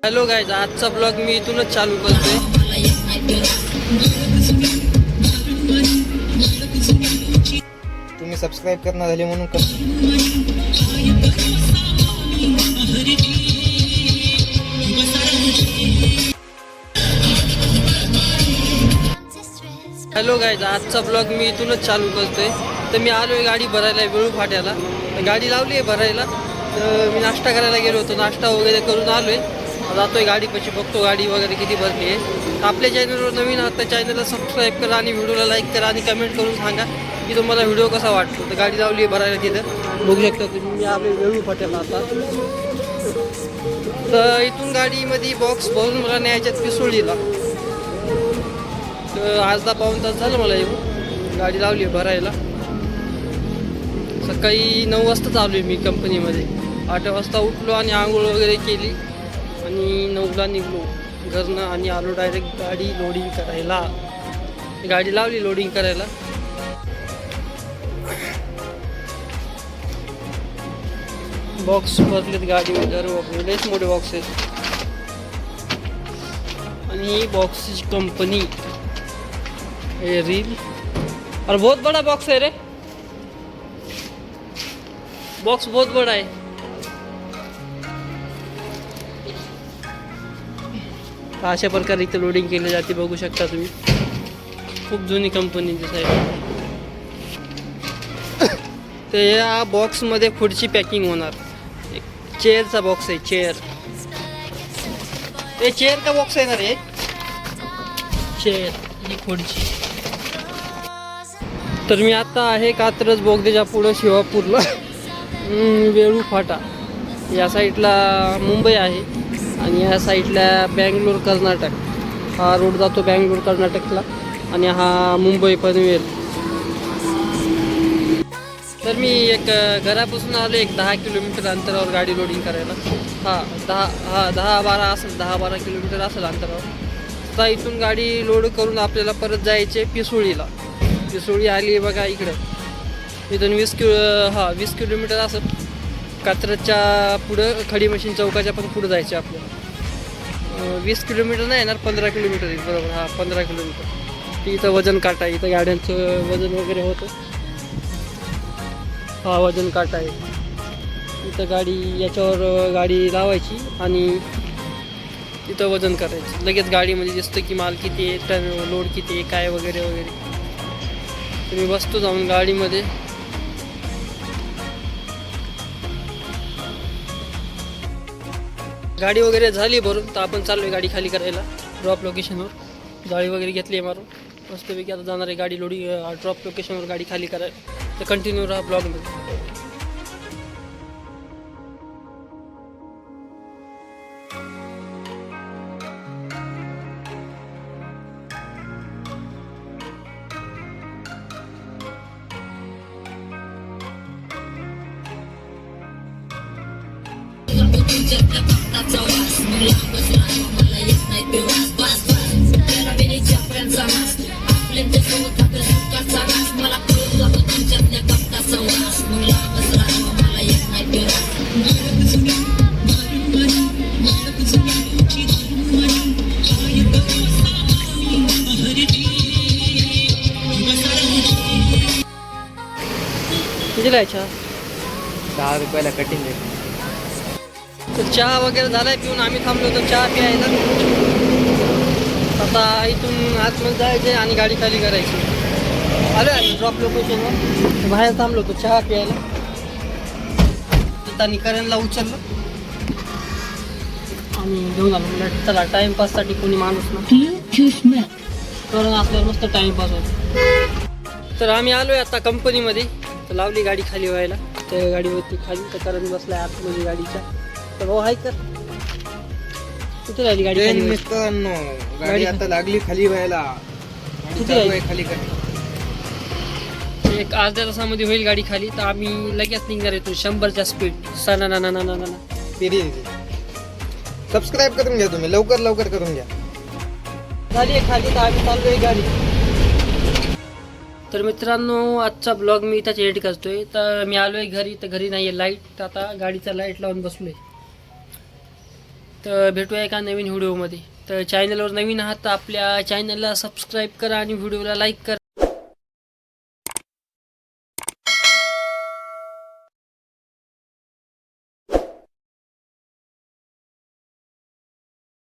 Hello guys, आजचा blog मी इथूनच चालू करतोय. तुम्ही सबस्क्राईब करणार झाले म्हणून कर. हॅलो गाईज, आजचा ब्लॉग मी इथूनच चालू करतोय. तर मी आलोय गाडी भरायला वेळू फाट्याला. गाडी लावली आहे भरायला. तर मी नाश्ता करायला गेलो होतो. नाश्ता वगैरे करून आलोय. जातोय गाडीपाशी, बघतो गाडी वगैरे किती भरली आहे. आपल्या चॅनलवर नवीन आहात तर चॅनलला सबस्क्राईब करा आणि व्हिडिओला लाईक करा आणि कमेंट करून सांगा की तुम्हाला व्हिडिओ कसा वाटतो. तर गाडी लावली आहे भरायला तिथं, बघू शकता तुम्ही. मी आपले वेळू फाट्याला आता. तर इथून गाडीमध्ये बॉक्स भरून मला न्यायच्यात पिसोळीला. तर अर्धा पाऊण तास झालं मला येऊन. गाडी लावली आहे भरायला. सकाळी 9 वाजता चालू आहे मी कंपनीमध्ये. 8 वाजता उठलो आणि आंघोळ वगैरे केली आणि 9ला निघलो घरनं आणि आलो डायरेक्ट गाडी लोडिंग करायला. गाडी लावली लोडिंग करायला. बॉक्स भरलेत गाडीमध्ये, लयच मोठे बॉक्स आहेत. आणि ही बॉक्सची कंपनी रील. और बहुत बड़ा बॉक्स है रे, बॉक्स बहुत बड़ा है. अशा प्रकारे इथे लोडिंग केली जाते, बघू शकता तुम्ही. खूप जुनी कंपनी दिसत आहे. तर या बॉक्समध्ये पुढची पॅकिंग होणार. एक चेअरचा बॉक्स आहे, चेअर. हे चेअर का बॉक्स आहे ना रे, चेअर ही पुढची. तर मी आता आहे कात्रज बोगदेच्या पुढं शिवापूरला. वेळू फाटा या साईडला मुंबई आहे आणि या साईडला बँगलोर कर्नाटक. हा रोड जातो बँगलोर कर्नाटकला आणि हा मुंबई पनवेल. तर मी एक घरापासून आलो एक 10 किलोमीटर अंतरावर गाडी लोडिंग करायला. 10-12 असेल, 10-12 किलोमीटर असेल अंतरावर. तर इथून गाडी लोड करून आपल्याला परत जायचे पिसोळीला. पिसोळी आली बघा इकडं. इथून 20 किलोमीटर असं कात्रजच्या पुढं खडी मशीन चौकाच्या पण पुढं जायचं आपल्याला. 20 किलोमीटर नाही येणार, 15 किलोमीटर येईल बरोबर. 15 किलोमीटर. इथं वजन काटा आहे, इथं गाड्यांचं वजन वगैरे होतं. वजन काटा आहे इथं. गाडी याच्यावर गाडी लावायची आणि तिथं वजन करायचं. लगेच गाडीमध्ये दिसतं की माल किती आहे, टन लोड किती आहे, काय वगैरे वगैरे. तुम्ही बसतो जाऊन गाडीमध्ये. गाडी वगैरे झाली भरून. तर आपण चाललो आहे गाडी खाली करायला ड्रॉप लोकेशनवर. जाळी वगैरे घेतली आहे मारून. मस्तपैकी आता जाणार आहे गाडी लोडिंग ड्रॉप लोकेशनवर गाडी खाली करायला. तर कंटिन्यू राहा ब्लॉगमध्ये. किती लायच्या 10 रुपयाला कटिंग आहे. तर चहा वगैरे झालाय पिऊन आम्ही थांबलो होतो चहा प्यायला. आता इथून आतमध्ये जायचे आणि गाडी खाली करायची. आलो आहे ड्रॉप लोकेशनवर. बाहेर थांबलो होतो चहा प्यायला. तिथं करणला उचललं आणि घेऊन आलो. म्हणजे चला टाईमपाससाठी कोणी माणूस ना करून असल्यावर मस्त टाईमपास होतो. तर आम्ही आलो आहे आता कंपनीमध्ये. तर लावली गाडी खाली व्हायला. त्या गाडीवरती खाली तर करण बसलाय आतमध्ये गाडीच्या. तर भाऊ हाय कर. किती राहिली गाडी खाली? मित्रांनो, गाडी आता लागली खाली व्हायला. किती राहिली? खाली कर. एक अर्ध्या तासामध्ये होईल गाडी खाली. तर आम्ही लगेच निघणार येतो 100च्या स्पीड. सबस्क्राईब करून घ्या तुम्ही, लवकर लवकर करून घ्या. झाली आहे खाली तर आम्ही चाललोय गाडी. तर मित्रांनो, आजचा ब्लॉग मी इथंच एडिट करतोय. तर मी आलोय घरी. तर घरी नाही आहे लाईट. तर आता गाडीचा लाईट लावून बसलोय. तर भेटूया एका नवीन व्हिडिओमध्ये. तर चॅनलवर नवीन आहात तर आपल्या चॅनलला सबस्क्राईब करा आणि व्हिडिओला लाईक करा.